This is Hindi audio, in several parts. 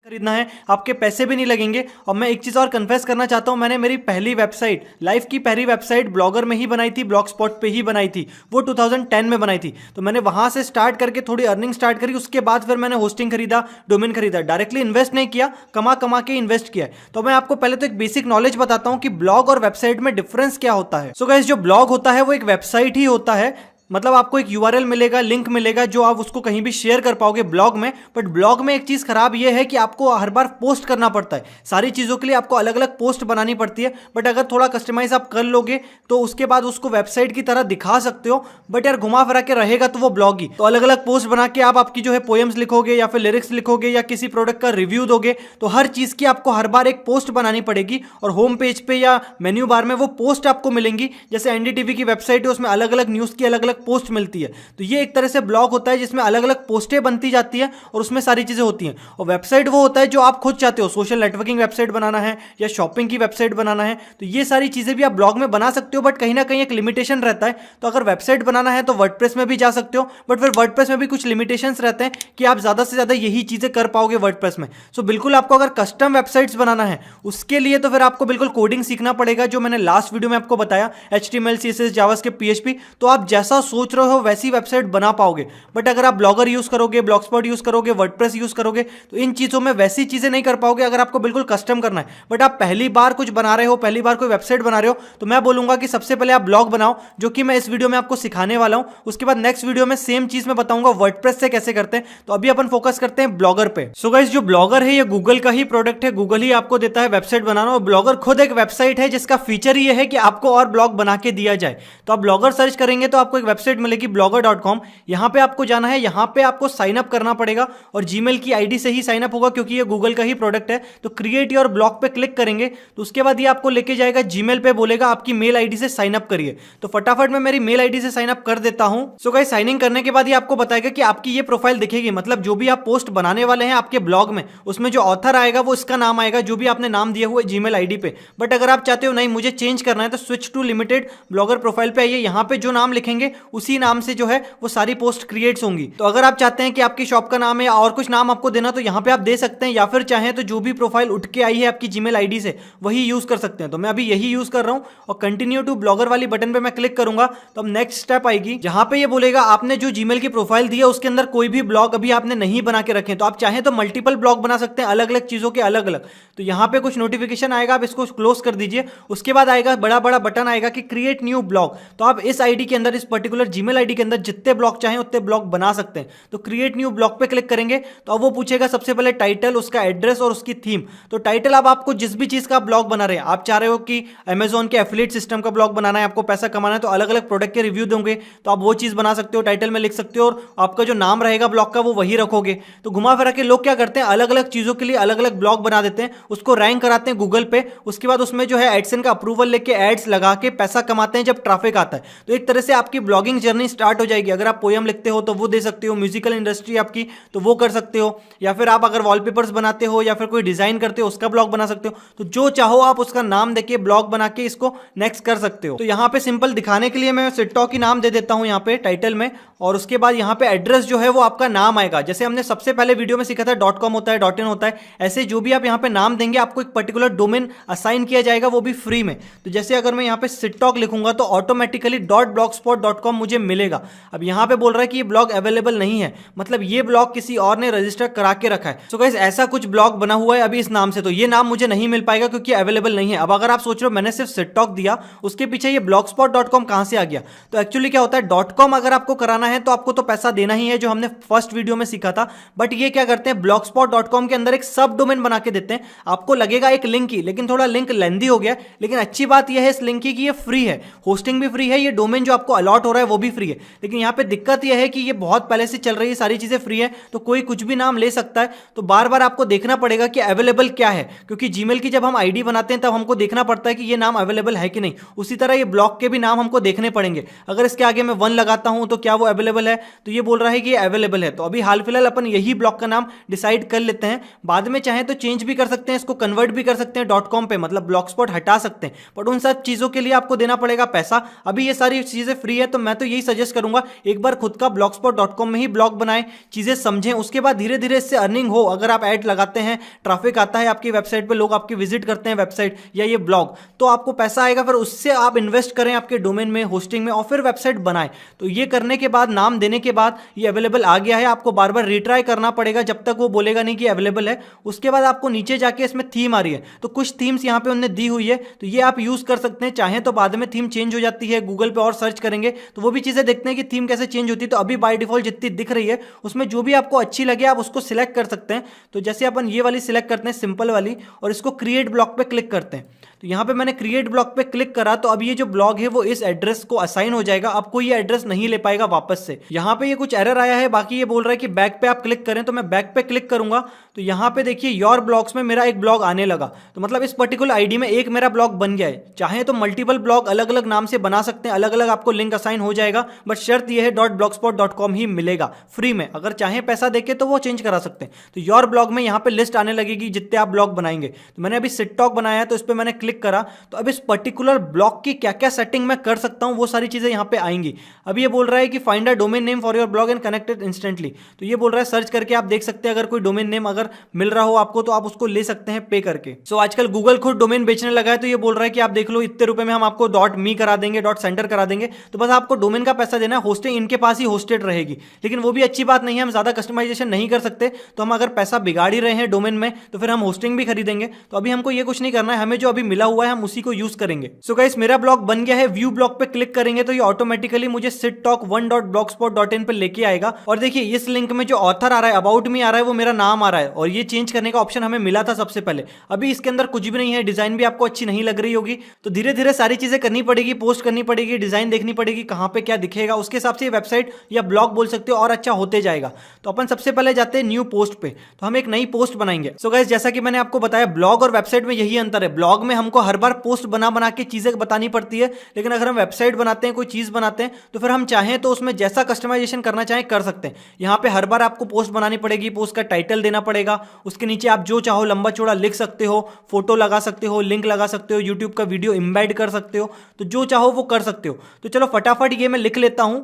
खरीदना है, आपके पैसे भी नहीं लगेंगे। और मैं एक चीज़ और कन्फेस करना चाहता हूँ, मैंने मेरी पहली वेबसाइट, लाइफ की पहली वेबसाइट ब्लॉगर में ही बनाई थी, ब्लॉग स्पॉट पे ही बनाई थी। वो 2010 में बनाई थी। तो मैंने वहाँ से स्टार्ट करके थोड़ी अर्निंग स्टार्ट करी, उसके बाद फिर मैंने होस्टिंग खरीदा, डोमेन खरीदा। डायरेक्टली इन्वेस्ट नहीं किया, कमा कमा के इन्वेस्ट किया है। तो मैं आपको पहले तो एक बेसिक नॉलेज बताता हूँ कि ब्लॉग और वेबसाइट में डिफरेंस क्या होता है। सो गाइस, जो ब्लॉग होता है वो एक वेबसाइट ही होता है। मतलब आपको एक यूआरएल मिलेगा, लिंक मिलेगा, जो आप उसको कहीं भी शेयर कर पाओगे ब्लॉग में। बट ब्लॉग में एक चीज़ खराब ये है कि आपको हर बार पोस्ट करना पड़ता है। सारी चीज़ों के लिए आपको अलग अलग पोस्ट बनानी पड़ती है। बट अगर थोड़ा कस्टमाइज आप कर लोगे तो उसके बाद उसको वेबसाइट की तरह दिखा सकते हो। बट यार घुमा फिरा के रहेगा तो वो ब्लॉग ही। तो अलग अलग पोस्ट बना के आप आपकी जो है पोएम्स लिखोगे या फिर लिरिक्स लिखोगे या किसी प्रोडक्ट का रिव्यू दोगे, तो हर चीज़ की आपको हर बार एक पोस्ट बनानी पड़ेगी। और होम पेज पे या मेन्यू बार में वो पोस्ट आपको मिलेंगी। जैसे एनडीटीवी की वेबसाइट है, उसमें अलग अलग न्यूज़ की अलग अलग पोस्ट मिलती है। तो ये एक तरह से ब्लॉग होता है जिसमें अलग अलग पोस्टें बनती जाती है और उसमें सारी चीजें होती हैं। और वेबसाइट वो होता है जो आप खुद चाहते हो, सोशल नेटवर्किंग वेबसाइट बनाना है या शॉपिंग की वेबसाइट बनाना है, तो ये सारी चीजें भी आप ब्लॉग में बना सकते हो। बट कहीं ना कहीं एक लिमिटेशन रहता है। तो अगर वेबसाइट बनाना है तो वर्डप्रेस में भी जा सकते हो, बट फिर वर्डप्रेस में भी कुछ लिमिटेशंस रहते हैं कि आप ज्यादा से ज्यादा यही चीजें कर पाओगे वर्डप्रेस में। सो बिल्कुल आपको अगर कस्टम वेबसाइट्स बनाना है उसके लिए तो फिर आपको बिल्कुल कोडिंग सीखना पड़ेगा, जो मैंने लास्ट वीडियो में आपको बताया, HTML CSS जावास्क्रिप्ट PHP। तो आप जैसा सोच रहे हो वैसी वेबसाइट बना पाओगे। बट अगर आप ब्लॉगर यूज करोगे, ब्लॉगस्पॉट यूज करोगे, वर्डप्रेस यूज करोगे, तो इन चीजों में वैसी चीजें नहीं कर पाओगे अगर आपको बिल्कुल कस्टम करना है। बट आप पहली बार कुछ बना रहे हो, पहली बार कोई वेबसाइट बना रहे हो, तो मैं बोलूंगा कि सबसे पहले आप ब्लॉग बनाओ, जो कि मैं इस वीडियो में आपको सिखाने वाला हूं। उसके बाद नेक्स्ट वीडियो में सेम चीज मैं बताऊंगा वर्डप्रेस से कैसे करते हैं। तो अभी अपन फोकस करते हैं ब्लॉगर पे। सो गाइस, जो ब्लॉगर है ये गूगल का ही प्रोडक्ट है। गूगल ही आपको देता है वेबसाइट बनाना, और ब्लॉगर खुद एक वेबसाइट है जिसका फीचर ये है कि आपको और ब्लॉग बना के दिया जाए। तो आप ब्लॉगर सर्च करेंगे तो आपको एक वेबसाइट मिलेगी blogger.com। यहाँ पे आपको जाना है, यहाँ पे आपको साइन अप करना पड़ेगा और जीमेल की आईडी से ही साइन अप होगा, क्योंकि ये गूगल का ही प्रोडक्ट है। तो क्रिएट योर ब्लॉग पे क्लिक करेंगे तो उसके बाद ये आपको लेके जाएगा जीमेल पे, बोलेगा आपकी मेल आईडी से साइन अप करिए। तो फटाफट मैं मेरी मेल आईडी से साइन अप कर देता हूं। सो गाइस, साइन इन करने के बाद ये आपको बताएगा कि आपकी ये प्रोफाइल दिखेगी, मतलब जो भी आप पोस्ट बनाने वाले हैं आपके ब्लॉग में, उसमें जो ऑथर आएगा वो इसका नाम आएगा, जो भी आपने नाम दिया हुआ है जीमेल आईडी पे। बट अगर आप चाहते हो नहीं मुझे चेंज करना है, तो switch to limited blogger profile पे आइए। यहाँ पे जो नाम लिखेंगे उसी नाम से जो है वो सारी पोस्ट क्रिएट्स होंगी। तो अगर आप चाहते हैं कि आपकी शॉप का नाम है और कुछ नाम आपको देना, तो यहाँ पे आप दे सकते हैं, या फिर चाहें तो जो भी प्रोफाइल उठ के आई है आपकी जीमेल आईडी से वही यूज कर सकते हैं। तो मैं अभी यही यूज कर रहा हूँ और कंटिन्यू टू ब्लॉगर वाली बटन पे मैं क्लिक करूंगा तो अब नेक्स्ट स्टेप आएगी, जहां पे ये बोलेगा आपने जो जीमेल की प्रोफाइल दी है उसके अंदर कोई भी ब्लॉग अभी आपने नहीं बना के रखे। तो आप चाहें तो मल्टीपल ब्लॉग बना सकते हैं, अलग अलग चीजों के अलग अलग। तो यहाँ पे कुछ नोटिफिकेशन आएगा, आप इसको क्लोज कर दीजिए। उसके बाद आएगा बड़ा बड़ा बटन आएगा कि क्रिएट न्यू ब्लॉग। तो आप इस आईडी के अंदर, इस पर्टिकुलर जीमेल आईडी के अंदर जितने ब्लॉग चाहें उतने ब्लॉग बना सकते हैं। तो क्रिएट न्यू ब्लॉग पे क्लिक करेंगे तो अब वो पूछेगा सबसे पहले टाइटल, उसका एड्रेस और उसकी थीम। तो टाइटल अब आपको जिस भी चीज का ब्लॉग बना रहे हैं, आप चाह रहे हो कि अमेजोन के एफिलिएट सिस्टम का ब्लॉग बनाना है, आपको पैसा कमाना है, तो अलग अलग प्रोडक्ट के रिव्यू दोगे तो आप वो चीज बना सकते हो, टाइटल में लिख सकते हो, और आपका जो नाम रहेगा ब्लॉग का वो वही रखोगे। तो घुमा फिरा के लोग क्या करते हैं, अलग अलग चीजों के लिए अलग अलग ब्लॉग बना देते हैं, उसको रैंक कराते हैं गूगल पे। उसके बाद उसमें जो है एडसेंस का अप्रूवल लेके एड्स लगा के पैसा कमाते हैं जब ट्रैफिक आता है। तो एक तरह से आपकी ब्लॉगिंग जर्नी स्टार्ट हो जाएगी। अगर आप पोएम लिखते हो तो वो दे सकते हो, म्यूजिकल इंडस्ट्री आपकी तो वो कर सकते हो, या फिर आप अगर वॉलपेपर्स बनाते हो या फिर कोई डिजाइन करते हो उसका ब्लॉग बना सकते हो। तो जो चाहो आप उसका नाम देके ब्लॉग बना के इसको नेक्स्ट कर सकते हो। तो यहाँ पे सिंपल दिखाने के लिए मैं सिटटॉक ही नाम दे देता हूँ यहाँ पे टाइटल में, और उसके बाद यहाँ पे एड्रेस जो है वो आपका नाम आएगा। जैसे हमने सबसे पहले वीडियो में सीखा था .com होता है, .in होता है, ऐसे जो भी आप यहाँ पे नाम देंगे आपको एक पर्टिकुलर डोमेन असाइन किया जाएगा, वो भी फ्री में। तो जैसे अगर मैं यहाँ पे सिटटॉक लिखूंगा तो ऑटोमेटिकली .blogspot.com मुझे मिलेगा। अब यहाँ पे बोल रहा है कि ये ब्लॉग अवेलेबल नहीं है, मतलब ये ब्लॉग किसी और ने रजिस्टर करा के रखा है। सो गाइस, ऐसा कुछ ब्लॉग बना हुआ है अभी इस नाम से, तो ये नाम मुझे नहीं मिल पाएगा क्योंकि अवेलेबल नहीं है। अब अगर आप सोच रहे हो मैंने सिर्फ सिटटॉक दिया, उसके पीछे ये blogspot.com कहां से आ गया, तो एक्चुअली क्या होता है, .com अगर आपको कराना है तो आपको तो पैसा देना ही है, जो हमने फर्स्ट वीडियो में सीखा था। बट ये क्या करते हैं, blogspot.com के अंदर एक सब डोमेन बना के देते हैं। आपको लगेगा एक लिंक ही, लेकिन थोड़ा लिंक लेंदी हो गया। लेकिन अच्छी बात यह है इस लिंक की कि ये फ्री है, होस्टिंग भी फ्री है, ये डोमेन जो आपको अलॉट हो रहा है वो भी फ्री है। लेकिन यहाँ पे दिक्कत यह है कि ये बहुत पहले से चल रही है, सारी चीजें फ्री है, तो कोई कुछ भी नाम ले सकता है। तो बार बार आपको देखना पड़ेगा कि अवेलेबल क्या है, क्योंकि जीमेल की जब हम आईडी बनाते हैं तब हमको देखना पड़ता है कि ये नाम अवेलेबल है कि नहीं। उसी तरह ये ब्लॉग के भी नाम हमको देखने पड़ेंगे। अगर इसके आगे मैं 1 लगाता हूं तो क्या वो अवेलेबल है, तो ये बोल रहा है कि ये अवेलेबल है। तो अभी हाल फिलहाल अपन यही ब्लॉग का नाम डिसाइड कर लेते हैं, बाद में चाहे तो चेंज भी कर सकते हैं, इसको कन्वर्ट भी कर सकते हैं .com पे, मतलब ब्लॉगस्पॉट हटा सकते हैं। बट उन सब चीजों के लिए आपको देना पड़ेगा पैसा। अभी ये सारी चीजें फ्री है, तो मैं मैं तो यही सजेस्ट करूंगा, एक बार खुद का blogspot.com में ही ब्लॉग बनाएं, चीजें समझें, उसके बाद धीरे धीरे इससे अर्निंग हो। अगर आप ऐड लगाते हैं, ट्रैफिक आता है आपकी वेबसाइट पे, लोग आपकी विजिट करते हैं वेबसाइट या ये ब्लॉग, तो आपको पैसा आएगा, फिर उससे आप इन्वेस्ट करें आपके डोमेन में, होस्टिंग में, और फिर वेबसाइट बनाएं। तो ये करने के बाद, नाम देने के बाद ये अवेलेबल आ गया है, आपको बार बार रिट्राई करना पड़ेगा जब तक वो बोलेगा नहीं कि अवेलेबल है। उसके बाद आपको नीचे जाके इसमें थीम आ रही है, तो कुछ थीम्स यहाँ पे उन्होंने दी हुई है, तो ये आप यूज कर सकते हैं। चाहें तो बाद में थीम चेंज हो जाती है, गूगल पे और सर्च करेंगे तो वो भी चीजें देखते हैं कि थीम कैसे चेंज होती है। तो अभी बाय डिफॉल्ट जितनी दिख रही है उसमें जो भी आपको अच्छी लगे आप उसको सिलेक्ट कर सकते हैं। तो जैसे अपन ये वाली सिलेक्ट करते हैं, सिंपल वाली, और इसको क्रिएट ब्लॉग पे क्लिक करते हैं। तो यहाँ पे मैंने क्रिएट ब्लॉग पे क्लिक करा, तो अब ये जो ब्लॉग है वो इस एड्रेस को असाइन हो जाएगा, आपको ये एड्रेस नहीं ले पाएगा वापस से। यहाँ पे ये कुछ एरर आया है, बाकी ये बोल रहा है कि बैक पे आप क्लिक करें, तो मैं बैक पे क्लिक करूंगा। तो यहाँ पे देखिए योर ब्लॉग्स में मेरा एक ब्लॉग आने लगा, तो मतलब इस पर्टिकुलर आईडी में एक मेरा ब्लॉग बन गया है। चाहे तो मल्टीपल ब्लॉग अलग अलग नाम से बना सकते हैं, अलग अलग आपको लिंक असाइन हो जाएगा, बट शर्त यह है .blogspot.com ही मिलेगा फ्री में। अगर चाहे पैसा देके तो वो चेंज करा सकते हैं। तो योर ब्लॉग में यहाँ पे लिस्ट आने लगेगी जितने आप ब्लॉग बनाएंगे। तो मैंने अभी सिट टॉक बनाया है, तो इस पर मैंने क्लिक करा, तो अब इस पर्टिकुलर ब्लॉग की क्या क्या सेटिंग मैं कर सकता हूं वो सारी चीजें यहाँ पे आएंगी। अब ये बोल रहा है कि find a domain name for your blog and connected instantly, तो ये बोल रहा है सर्च करके आप देख सकते हैं, अगर कोई डोमेन नेम अगर मिल रहा हो आपको तो आप उसको ले सकते हैं पे करके। सो आजकल गूगल खुद डोमेन बेचने लगा है, तो ये बोल रहा है कि आप देख लो इतने रुपए में हम आपको .me करा देंगे, .center करा देंगे, तो बस आपको डोमेन का पैसा देना है, होस्टिंग इनके पास ही होस्टेड रहेगी। लेकिन वो भी अच्छी बात नहीं है, हम ज्यादा कस्टमाइजेशन नहीं कर सकते, तो हम अगर पैसा बिगाड़ ही रहे हैं डोमेन में तो फिर हम होस्टिंग भी खरीदेंगे। तो अभी हमको ये कुछ नहीं करना है, हमें जो अभी मिला हुआ है हम उसी को यूज करेंगे। सो गाइस मेरा ब्लॉग बन गया है, व्यू ब्लॉग पे क्लिक करेंगे तो ये ऑटोमेटिकली मुझे sittalk1.blogspot.in पे लेके आएगा। और देखिए इस लिंक में जो ऑथर आ रहा है, अबाउट मी आ रहा है, वो मेरा नाम आ रहा है, और ये चेंज करने का ऑप्शन हमें मिला था सबसे पहले। अभी इसके अंदर कुछ भी नहीं है, डिजाइन भी आपको अच्छी नहीं लग रही होगी, तो धीरे धीरे सारी चीजें करनी पड़ेगी, पोस्ट करनी पड़ेगी, डिजाइन देखनी पड़ेगी कहां पे क्या दिखेगा, उसके हिसाब से वेबसाइट या ब्लॉग बोल सकते हो और अच्छा होते जाएगा। तो अपन सबसे पहले जाते हैं न्यू पोस्ट पे, तो हम एक नई पोस्ट बनाएंगे। सो गाइस जैसा कि मैंने आपको बताया, ब्लॉग और वेबसाइट में यही अंतर है, ब्लॉग में हमको हर बार पोस्ट बना बना के चीजें बतानी पड़ती है, लेकिन अगर हम वेबसाइट बनाते हैं, कोई चीज बनाते हैं, तो फिर हम चाहें तो उसमें जैसा कस्टमाइजेशन करना चाहें कर सकते हैं। यहाँ पे हर बार आपको पोस्ट बनानी पड़ेगी, पोस्ट का टाइटल देना पड़ेगा, उसके नीचे आप जो चाहो लंबा चौड़ा लिख सकते हो, फोटो लगा सकते हो, लिंक लगा सकते हो, यूट्यूब का वीडियो इंबेड कर सकते हो, तो जो चाहो वो कर सकते हो। तो चलो फटाफट ये मैं लिख लेता हूं।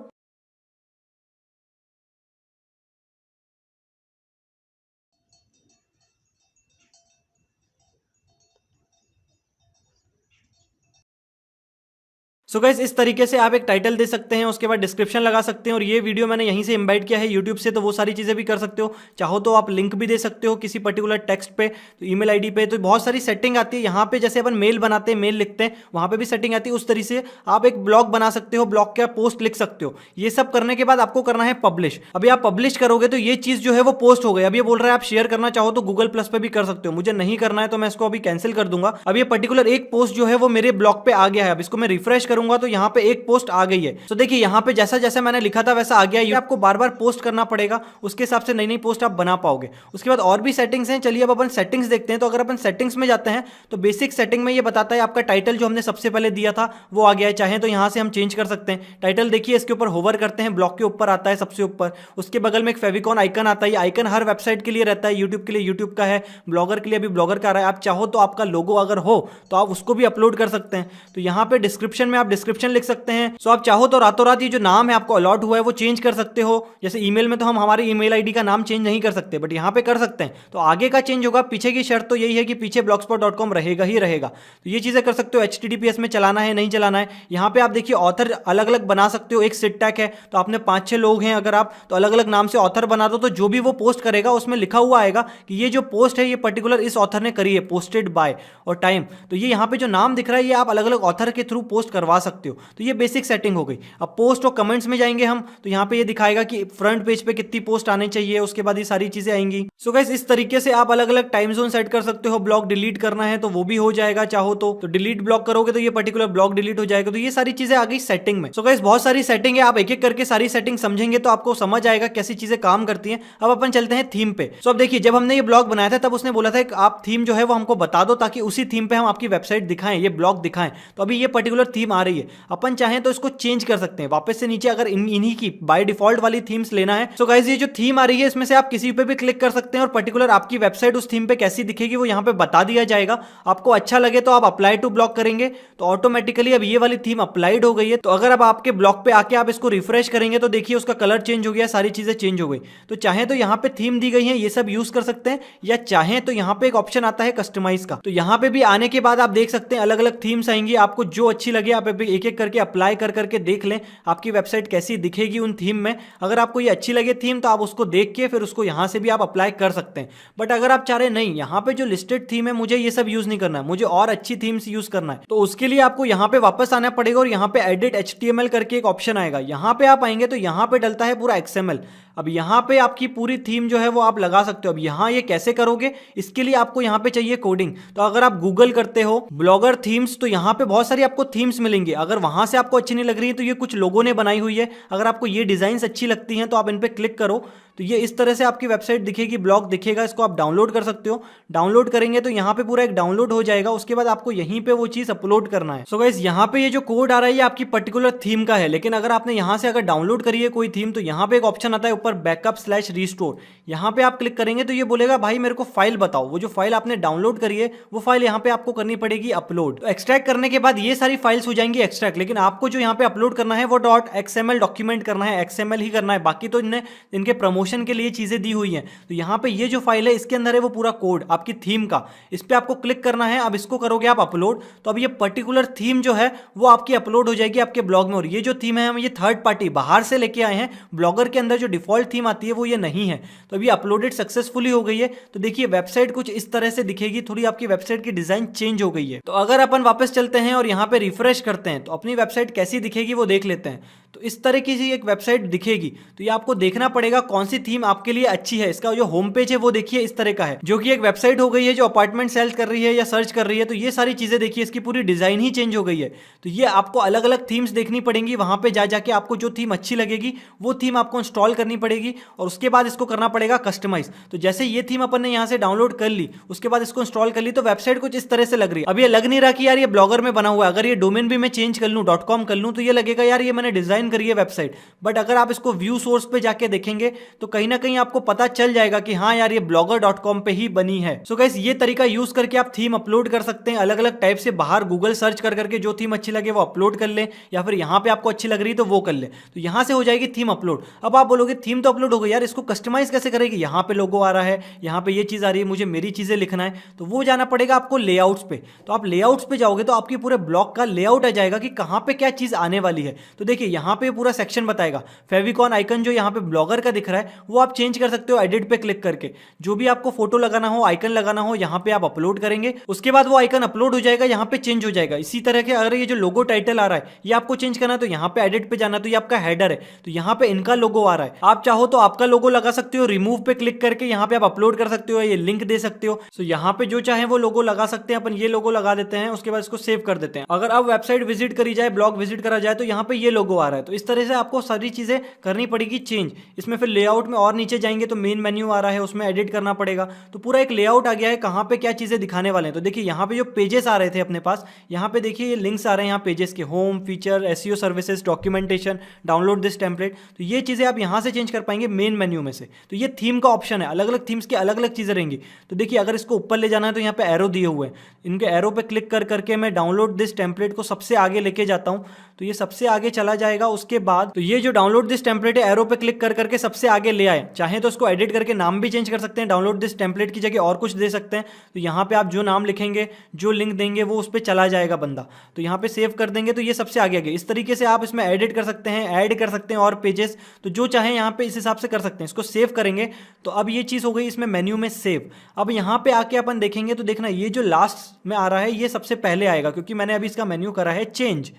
सो गाइस इस तरीके से आप एक टाइटल दे सकते हैं, उसके बाद डिस्क्रिप्शन लगा सकते हैं, और ये वीडियो मैंने यहीं से इम्बाइट किया है यूट्यूब से, तो वो सारी चीज़ें भी कर सकते हो। चाहो तो आप लिंक भी दे सकते हो किसी पर्टिकुलर टेक्स्ट पे, तो ईमेल आईडी पे, तो बहुत सारी सेटिंग आती है। यहाँ पे जैसे अपन मेल बनाते हैं, मेल लिखते हैं, वहाँ पे भी सेटिंग आती है। उस तरीके से आप एक ब्लॉग बना सकते हो, ब्लॉग का पोस्ट लिख सकते हो। ये सब करने के बाद आपको करना है पब्लिश। अभी आप पब्लिश करोगे तो ये चीज़ जो है वो पोस्ट हो गई। अब ये बोल रहा है आप शेयर करना चाहो तो गूगल प्लस पे भी कर सकते हो, मुझे नहीं करना है तो मैं इसको अभी कैंसिल कर दूंगा। अब ये पर्टिकुलर एक पोस्ट जो है वो मेरे ब्लॉग पे आ गया है। अब इसको मैं रिफ्रेश करूंगा तो यहाँ पे एक पोस्ट आ गई है। तो देखिए यहाँ पे जैसा जैसा मैंने लिखा था वैसा आ गया। ये आपको बार बार पोस्ट करना पड़ेगा, उसके हिसाब से नई नई पोस्ट आप बना पाओगे। उसके बाद और भी सेटिंग्स हैं, चलिए अब अपन सेटिंग्स देखते हैं। तो अगर अपन सेटिंग्स में जाते हैं तो बेसिक सेटिंग में ये बताता है आपका टाइटल जो हमने सबसे पहले दिया था वो आ गया है। चाहे तो यहाँ से हम चेंज कर सकते हैं। टाइटल देखिए इसके ऊपर होवर करते हैं, ब्लॉग के ऊपर आता है सबसे ऊपर। उसके बगल में एक फेविकॉन आइकन आता है। आइकन हर वेबसाइट के लिए रहता है, यूट्यूब के लिए यूट्यूब का है, ब्लॉगर के लिए अभी ब्लॉगर का आ रहा है। आप चाहो तो आपका लोगो अगर हो तो आप उसको भी अपलोड कर सकते हैं। तो यहाँ पे डिस्क्रिप्शन में आप डिस्क्रिप्शन लिख सकते हैं। सो आप चाहो तो रातों रात ये जो नाम है आपको अलॉट हुआ है वो चेंज कर सकते हो। जैसे ईमेल में तो हम हमारी ईमेल आईडी का नाम चेंज नहीं कर सकते, बट यहाँ पे कर सकते हैं। तो आगे का चेंज होगा, पीछे की शर्त तो यही है कि पीछे blogspot.com रहेगा ही रहेगा। तो ये चीजें कर सकते हो। HTTPS में चलाना है नहीं चलाना है। यहाँ पे आप देखिए ऑथर अलग अलग बना सकते हो। एक सिट टैग है, तो आपने 5-6 लोग हैं अगर आप, तो अलग अलग नाम से ऑथर बना दो। तो जो भी वो पोस्ट करेगा उसमें लिखा हुआ आएगा कि ये जो पोस्ट है ये पर्टिकुलर इस ऑथर ने करी है, पोस्टेड बाय और टाइम। तो ये यहाँ पे जो नाम दिख रहा है ये आप अलग अलग ऑथर के थ्रू पोस्ट करवा सकते हो। तो ये बेसिक सेटिंग हो गई। अब पोस्ट और कमेंट्स में जाएंगे हम, तो यहाँ पे ये दिखाएगा कि फ्रंट पेज पे कितनी पोस्ट आने चाहिए, उसके बाद ये सारी चीजें आएंगी। सो गाइस इस तरीके से आप अलग अलग टाइम जोन सेट कर सकते हो। ब्लॉग डिलीट करना है तो वो भी हो जाएगा, चाहो तो डिलीट ब्लॉग करोगे तो ये पर्टिकुलर ब्लॉग डिलीट हो जाएगा। तो ये सारी चीजें आ गई सेटिंग में। सो गाइस बहुत सारी सेटिंग है, आप एक एक करके सारी सेटिंग समझेंगे तो आपको समझ आएगा कैसी चीजें काम करती हैं। अब अपन चलते हैं थीम पे। सो अब देखिए जब हमने ये ब्लॉग बनाया था तब उसने बोला था कि आप थीम जो है वो हमको बता दो ताकि उसी थीम पे हम आपकी वेबसाइट दिखाएं, ये ब्लॉग दिखाएं। तो अभी ये पर्टिकुलर थीम आ रही रही है, अपन चाहें तो इसको चेंज कर सकते हैं वापस से नीचे, अगर इन्हीं की बाय डिफॉल्ट वाली थीम्स लेना है। सो गाइस ये जो थीम आ रही है इसमें से आप किसी पे भी क्लिक कर सकते हैं और पर्टिकुलर आपकी वेबसाइट उस थीम पे कैसी दिखेगी वो यहाँ पे बता दिया जाएगा। आपको अच्छा लगे तो आप अप्लाई टू ब्लॉग करेंगे तो ऑटोमेटिकली अब ये वाली थीम अप्लाइड हो गई है। तो अगर अब आपके ब्लॉग पे आके आप इसको रिफ्रेश करेंगे तो देखिए उसका कलर चेंज हो गया, सारी चीजें चेंज हो गई। तो चाहे तो यहाँ पे थीम दी गई है ये सब यूज कर सकते हैं, या चाहे तो यहाँ पे एक ऑप्शन आता है कस्टमाइज का, तो यहाँ पे भी आने के बाद आप देख सकते हैं अलग अलग थीम्स आएंगी, आपको जो अच्छी लगे आप एक एक करके अप्लाई कर करके देख लें आपकी वेबसाइट कैसी दिखेगी उन थीम में। अगर आपको ये अच्छी लगे थीम तो आप उसको देख के फिर उसको यहाँ से भी आप अप्लाई कर सकते हैं। बट अगर आप चाह रहे नहीं यहाँ पे जो लिस्टेड थीम है मुझे ये सब यूज नहीं करना है, मुझे और अच्छी थीम्स यूज करना है, तो उसके लिए आपको यहाँ पे वापस आना पड़ेगा और यहाँ पे एडिट HTML करके एक ऑप्शन आएगा। यहाँ पे आप आएंगे तो यहाँ पे डलता है पूरा XML। अब यहाँ पे आपकी पूरी थीम जो है वो आप लगा सकते हो। अब यहाँ ये कैसे करोगे, इसके लिए आपको यहाँ पे चाहिए कोडिंग। तो अगर आप गूगल करते हो ब्लॉगर थीम्स तो यहाँ पे बहुत सारी आपको थीम्स मिलेंगी। अगर वहां से आपको अच्छी नहीं लग रही है तो ये कुछ लोगों ने बनाई हुई है, अगर आपको ये डिजाइन अच्छी लगती हैं तो आप इन पे क्लिक करो तो ये इस तरह से आपकी वेबसाइट दिखेगी, ब्लॉग दिखेगा। इसको आप डाउनलोड कर सकते हो, डाउनलोड करेंगे तो यहाँ पे पूरा एक डाउनलोड हो जाएगा। उसके बाद आपको यहीं पे वो चीज अपलोड करना है। सो गाइस यहाँ पे ये जो कोड आ रहा है ये आपकी पर्टिकुलर थीम का है, लेकिन अगर आपने यहाँ से अगर डाउनलोड करी है कोई थीम तो यहाँ पे एक ऑप्शन आता है ऊपर बैकअप/रिस्टोर, यहाँ पे आप क्लिक करेंगे तो ये बोलेगा भाई मेरे को फाइल बताओ। वो जो फाइल आपने डाउनलोड करी है वो फाइल यहाँ पे आपको करनी पड़ेगी अपलोड। तो एक्सट्रैक्ट करने के बाद ये सारी फाइल्स हो जाएंगी एक्सट्रैक्ट, लेकिन आपको जो यहाँ पे अपलोड करना है वो .xml डॉक्यूमेंट करना है, XML ही करना है। बाकी तो इनके प्रमोशन के लिए चीजें दी हुई हैं। तो यहाँ पे ये जो फाइल है इसके अंदर है वो पूरा कोड आपकी थीम का, इस पे आपको क्लिक करना है। अब इसको करोगे आप अपलोड तो अब ये पर्टिकुलर थीम जो है वो आपकी अपलोड हो जाएगी आपके ब्लॉग में। और ये जो थीम है हम ये थर्ड पार्टी बाहर से लेके आए हैं, ब्लॉगर के अंदर जो डिफॉल्ट थीम आती है वो ये नहीं है। तो अभी अपलोडेड सक्सेसफुली हो गई है। तो देखिए वेबसाइट कुछ इस तरह से दिखेगी, थोड़ी आपकी वेबसाइट की डिजाइन चेंज हो गई है। तो अगर अपन वापस चलते हैं और यहाँ पे रिफ्रेश करते हैं तो अपनी वेबसाइट कैसी दिखेगी वो देख लेते हैं। तो इस तरह की एक वेबसाइट दिखेगी। तो ये आपको देखना पड़ेगा कौन सी थीम आपके लिए अच्छी है। इसका जो होम पेज है वो देखिए इस तरह का है, जो कि एक वेबसाइट हो गई है जो अपार्टमेंट सेल कर रही है या सर्च कर रही है। तो ये सारी चीजें देखिए, इसकी पूरी डिजाइन ही चेंज हो गई है। तो ये आपको अलग अलग थीम्स देखनी पड़ेंगी, वहां पे जा जाके आपको जो थीम अच्छी लगेगी वो थीम आपको इंस्टॉल करनी पड़ेगी और उसके बाद इसको करना पड़ेगा कस्टमाइज। तो जैसे ये थीम अपन ने यहाँ से डाउनलोड कर ली, उसके बाद इसको इंस्टॉल कर ली, तो वेबसाइट कुछ इस तरह से लग रही है। अब ये लग नहीं रहा कि यार ये ब्लॉगर में बना हुआ है। अगर ये डोमेन भी मैं चेंज कर लूँ .com कर लूँ तो ये लगेगा यार ये मैंने डिजाइन करी है वेबसाइट। बट अगर आप इसको व्यू सोर्स पे जाके देखेंगे तो कहीं ना कहीं आपको पता चल जाएगा कि हाँ यार ये blogger.com पे ही बनी है। सो गाइस ये तरीका यूज करके आप थीम अपलोड कर सकते हैं अलग अलग टाइप से। बाहर गूगल सर्च कर करके जो थीम अच्छी लगे वो अपलोड कर ले, या फिर यहाँ पे आपको अच्छी लग रही तो वो कर ले। तो यहाँ से हो जाएगी थीम अपलोड। अब आप बोलोगे थीम तो अपलोड हो गई यार, इसको कस्टमाइज कैसे करेगी? यहाँ पे लोगो आ रहा है, यहाँ पे ये चीज आ रही है, मुझे मेरी चीजें लिखना है, तो वो जाना पड़ेगा आपको लेआउट्स पे। तो आप लेआउट्स पे जाओगे तो आपके पूरे ब्लॉग का लेआउट आ जाएगा कि कहाँ पे क्या चीज आने वाली है। तो देखिए यहाँ पे पूरा सेक्शन बताएगा। फेविकॉन आइकन जो यहाँ पे ब्लॉगर का दिख रहा है वो आप चेंज कर सकते हो एडिट पे क्लिक करके। जो भी आपको फोटो लगाना हो, आइकन लगाना हो, यहाँ पे आप अपलोड करेंगे, उसके बाद वो आइकन अपलोड हो जाएगा, यहाँ पे चेंज हो जाएगा। इसी तरह के अगर ये जो लोगो टाइटल आ रहा है ये आपको चेंज करना है तो यहाँ पे एडिट पे जाना, तो ये आपका हेडर है, तो यहाँ पे इनका लोगो आ रहा है। आप चाहो तो आपका लोगो लगा सकते हो, रिमूव पे क्लिक करके यहाँ पे आप अपलोड कर सकते हो, ये लिंक दे सकते हो। तो यहाँ पे जो चाहे वो लोगो लगा सकते हैं। अपन ये लोगो लगा देते हैं, उसके बाद इसको सेव कर देते हैं। अगर आप वेबसाइट विजिट करी जाए, ब्लॉग विजिट करा जाए तो यहाँ पे ये लोगो आ रहा है। तो इस तरह से आपको सारी चीजें करनी पड़ेगी चेंज। इसमें फिर लेआउट में और नीचे जाएंगे तो मेन मेन्यू आ रहा है, उसमें एडिट करना पड़ेगा। तो पूरा एक लेआउट आ गया है कहाँ पे क्या चीजें दिखाने वाले हैं। तो देखिए यहाँ पे जो पेजेस आ रहे थे अपने पास, यहाँ पे देखिए ये लिंक्स आ रहे हैं यहाँ पेजेस के, home, feature, SEO services, documentation, download this template. तो ये चीजें आप यहाँ से चेंज कर पाएंगे मेन मेन्यू में से। तो ये थीम का ऑप्शन है, अलग अलग थीम्स की अलग अलग चीजें रहेंगी। तो देखिए अगर इसको ऊपर ले जाना है तो यहाँ पे एरो दिए हुए हैं, इनके एरो पे क्लिक कर करके मैं डाउनलोड दिस टेम्पलेट को सबसे आगे लेके जाता हूँ। तो ये सबसे आगे चला जाएगा। उसके बाद तो ये जो डाउनलोड दिस टेम्पलेट है, एरो पे क्लिक कर करके सबसे आगे ले आए। चाहे तो इसको एडिट करके नाम भी चेंज कर सकते हैं, डाउनलोड दिस टेम्पलेट की जगह और कुछ दे सकते हैं। तो यहाँ पे आप जो नाम लिखेंगे, जो लिंक देंगे वो उस पर चला जाएगा बंदा। तो यहाँ पे सेव कर देंगे तो ये सबसे आगे आगे। इस तरीके से आप इसमें एडिट कर सकते हैं, ऐड कर सकते हैं और पेजेस, तो जो चाहे यहाँ पे इस हिसाब से कर सकते हैं। इसको सेव करेंगे तो अब ये चीज़ हो गई इसमें मेन्यू में सेव। अब यहाँ पे आके अपन देखेंगे तो देखना ये जो लास्ट में आ रहा है ये सबसे पहले आएगा, क्योंकि मैंने अभी इसका मेन्यू करा है चेंज।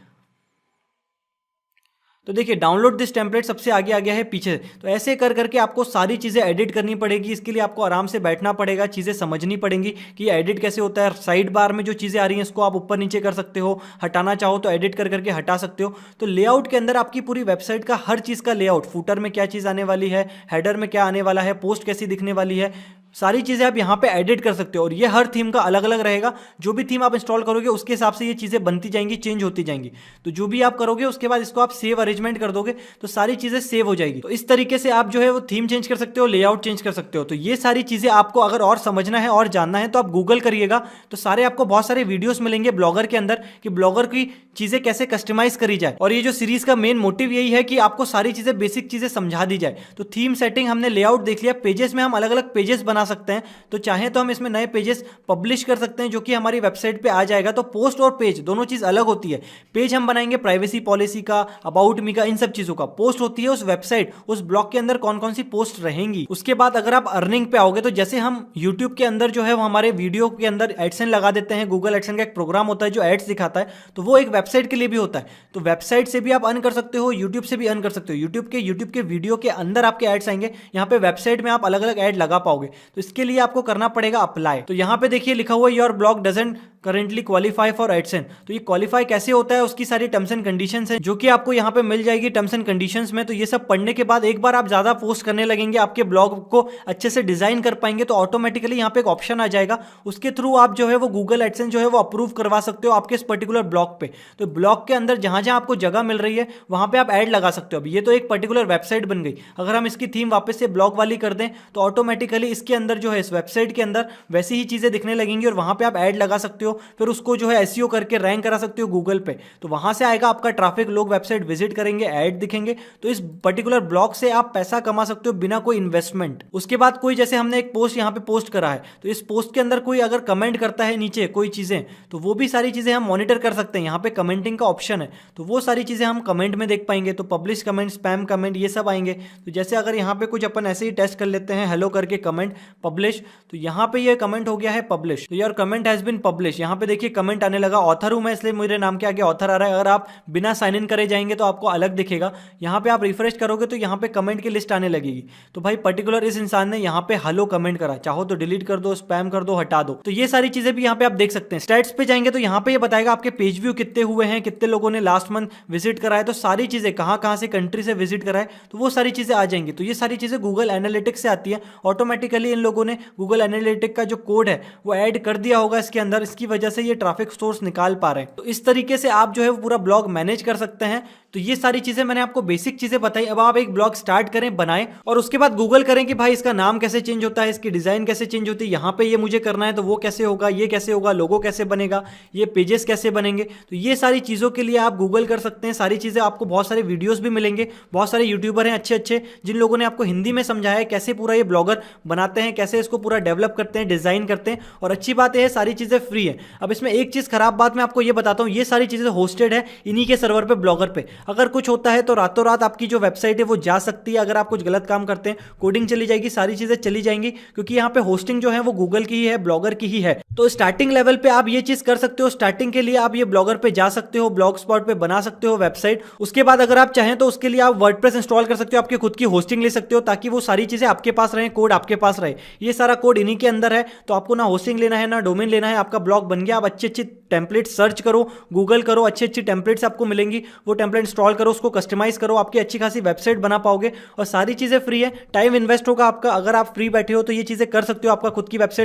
तो देखिए डाउनलोड दिस टेम्पलेट सबसे आगे आ गया है पीछे। तो ऐसे कर करके आपको सारी चीज़ें एडिट करनी पड़ेगी। इसके लिए आपको आराम से बैठना पड़ेगा, चीज़ें समझनी पड़ेंगी कि एडिट कैसे होता है। साइड बार में जो चीज़ें आ रही हैं इसको आप ऊपर नीचे कर सकते हो, हटाना चाहो तो एडिट कर करके हटा सकते हो। तो लेआउट के अंदर आपकी पूरी वेबसाइट का हर चीज़ का लेआउट, फूटर में क्या चीज़ आने वाली है, हेडर में क्या आने वाला है, पोस्ट कैसी दिखने वाली है, सारी चीज़ें आप यहाँ पे एडिट कर सकते हो और ये हर थीम का अलग अलग रहेगा। जो भी थीम आप इंस्टॉल करोगे उसके हिसाब से ये चीज़ें बनती जाएंगी, चेंज होती जाएंगी। तो जो भी आप करोगे उसके बाद इसको आप सेव अरेंजमेंट कर दोगे तो सारी चीज़ें सेव हो जाएगी। तो इस तरीके से आप जो है वो थीम चेंज कर सकते हो, लेआउट चेंज कर सकते हो। तो ये सारी चीज़ें आपको अगर और समझना है और जानना है तो आप गूगल करिएगा, तो सारे आपको बहुत सारे वीडियोस मिलेंगे ब्लॉगर के अंदर कि ब्लॉगर की चीज़ें कैसे कस्टमाइज करी जाए। और ये जो सीरीज का मेन मोटिव यही है कि आपको सारी चीज़ें, बेसिक चीज़ें समझा दी जाए। तो थीम सेटिंग हमने, लेआउट देख लिया, पेजेस में हम अलग अलग पेजेस बना सकते हैं। तो चाहे तो हम इसमें नए पेजेस पब्लिश कर सकते हैं जो कि हमारी वेबसाइट पे आ जाएगा। तो पोस्ट और पेज दोनों चीज़ अलग होती है। पेज हम बनाएंगे प्राइवेसी पॉलिसी का, अबाउट मी का, इन सब चीज़ों का। पोस्ट होती है उस वेबसाइट, उस ब्लॉग के अंदर कौन कौन सी पोस्ट रहेंगी। उसके बाद अगर आप अर्निंग पे आओगे तो जैसे हम यूट्यूब के अंदर जो है वो हमारे वीडियो के अंदर एडसेंस लगा देते हैं। गूगल एडसेंस का एक प्रोग्राम होता है जो एड्स दिखाता है, तो वो एक वेबसाइट के लिए भी होता है। तो वेबसाइट से भी आप अर्न कर सकते हो, यूट्यूब से भी अर्न कर सकते हो। यूट्यूब के वीडियो के अंदर आपके एड्स आएंगे, यहाँ पे वेबसाइट में आप अलग अलग ऐड लगा पाओगे। तो इसके लिए आपको करना पड़ेगा अप्लाई। तो यहाँ पे देखिए लिखा हुआ your blog doesn't currently qualify for AdSense. तो ये क्वालिफाई कैसे होता है, उसकी सारी टर्म्स एंड कंडीशंस हैं जो कि आपको यहाँ पे मिल जाएगी टर्म्स एंड कंडीशंस में। तो ये सब पढ़ने के बाद एक बार आप ज्यादा पोस्ट करने लगेंगे, आपके ब्लॉग को अच्छे से डिजाइन कर पाएंगे, तो ऑटोमेटिकली यहाँ पे एक ऑप्शन आ जाएगा, उसके थ्रू आप जो है वो गूगल एडसेंस जो है वो अप्रूव करवा सकते हो आपके इस पर्टिकुलर ब्लॉग पे। तो ब्लॉग के अंदर जहां जहां आपको जगह मिल रही है वहां पे आप ऐड लगा सकते हो। अब ये तो एक पर्टिकुलर वेबसाइट बन गई, अगर हम इसकी थीम वापस से ब्लॉग वाली कर दें तो ऑटोमेटिकली इसके अंदर जो है, इस वेबसाइट के अंदर वैसी ही चीजें दिखने लगेंगी और वहां पे आप ऐड लगा सकते हो। फिर उसको जो है एसईओ करके रैंक करा सकते हो गूगल पे। तो वहां से आएगा आपका ट्रैफिक, लोग वेबसाइट विजिट करेंगे, ऐड दिखेंगे। तो इस पर्टिकुलर ब्लॉग से आप पैसा कमा सकते हो बिना कोई इन्वेस्टमेंट। उसके बाद कोई, जैसे हमने एक पोस्ट यहाँ पे पोस्ट करा है, तो इस पोस्ट के अंदर कोई अगर कमेंट करता है नीचे कोई चीजें, तो वो भी सारी चीजें हम मॉनिटर कर सकते हैं। यहाँ पे कमेंटिंग का ऑप्शन है, तो वो सारी चीजें हम कमेंट में देख पाएंगे। तो पब्लिश कमेंट, स्पैम कमेंट, ये सब आएंगे। तो जैसे अगर यहाँ पे कुछ अपन ऐसे ही टेस्ट कर लेते हैं, हेलो करके कमेंट पब्लिश, तो यहाँ पे ये कमेंट हो गया है पब्लिश। तो your comment has been publish, यहाँ पे देखिए कमेंट आने लगा। ऑथर हूं मैं इसलिए मेरे नाम के आगे ऑथर आ रहा है। अगर आप बिना साइन इन करे जाएंगे तो आपको अलग दिखेगा। यहाँ पे आप रिफ्रेश करोगे तो यहाँ पे कमेंट की लिस्ट आने लगेगी। तो भाई पर्टिकुलर इस इंसान ने यहाँ पे हेलो कमेंट करा, चाहो तो डिलीट कर दो, स्पैम कर दो, हटा दो। तो ये सारी चीजें भी यहाँ पे आप देख सकते हैं। स्टैट्स पे जाएंगे तो यहाँ पे ये बताएगा आपके पेज व्यू कितने हुए हैं, कितने लोगों ने लास्ट मंथ विजिट करा है। तो सारी चीजें कहाँ से कंट्री से विजिट करा है, तो वो सारी चीजें आ जाएंगी। तो ये सारी चीजें गूगल एनालिटिक्स से आती है ऑटोमेटिकली। इन लोगों ने गूगल एनालिटिक का जो कोड है वो ऐड कर दिया होगा इसके अंदर, इसकी वजह से ये ट्रैफिक सोर्स निकाल पा रहे हैं। तो इस तरीके से आप जो है वो पूरा ब्लॉग मैनेज कर सकते हैं। तो ये सारी चीजें मैंने आपको बेसिक चीजें बताई। अब आप एक ब्लॉग स्टार्ट करें, बनाएं और उसके बाद गूगल करें कि भाई इसका नाम कैसे चेंज होता है, इसकी डिजाइन कैसे चेंज होती है, यहाँ पे ये मुझे करना है तो वो कैसे होगा, ये कैसे होगा, लोगो कैसे बनेगा, ये पेजेस कैसे बनेंगे। तो ये सारी चीजों के लिए आप गूगल कर सकते हैं। सारी चीजें आपको, बहुत सारे वीडियोस भी मिलेंगे, बहुत सारे यूट्यूबर हैं अच्छे अच्छे जिन लोगों ने आपको हिंदी में समझाया है कैसे पूरा ये ब्लॉगर बनाते हैं, कैसे इसको पूरा डेवलप करते हैं, डिजाइन करते हैं। और अच्छी बात है सारी चीजें फ्री है। अब इसमें एक चीज खराब बात मैं आपको ये बताता हूँ, ये सारी चीजें होस्टेड है इन्हीं के सर्वर पे, ब्लॉगर पे। अगर कुछ होता है तो रातों रात आपकी जो वेबसाइट है वो जा सकती है। अगर आप कुछ गलत काम करते हैं, कोडिंग चली जाएगी, सारी चीजें चली जाएंगी, क्योंकि यहाँ पे होस्टिंग जो है वो गूगल की ही है, ब्लॉगर की ही है। तो स्टार्टिंग लेवल पे आप ये चीज कर सकते हो। स्टार्टिंग के लिए आप ये ब्लॉगर पे जा सकते हो, ब्लॉग स्पॉट पे बना सकते हो वेबसाइट। उसके बाद अगर आप चाहें तो उसके लिए आप वर्डप्रेस इंस्टॉल कर सकते हो, आपकी खुद की होस्टिंग ले सकते हो, ताकि वो सारी चीजें आपके पास रहे, कोड आपके पास रहे। ये सारा कोड इन्हीं के अंदर है, तो आपको ना होस्टिंग लेना है ना डोमेन लेना है, आपका ब्लॉग बन गया। आप अच्छी अच्छी टेम्पलेट सर्च करो, गूगल करो, अच्छी अच्छी टेम्पलेट्स आपको मिलेंगी, वो टेम्पलेट इंस्टॉल करो, उसको कस्टमाइज करो, आपकी अच्छी खासी वेबसाइट बना पाओगे। और सारी चीजें फ्री है, टाइम इन्वेस्ट होगा आपका। अगर आप फ्री बैठे हो तो ये चीजें कर सकते हो, आपका खुद की वेबसाइट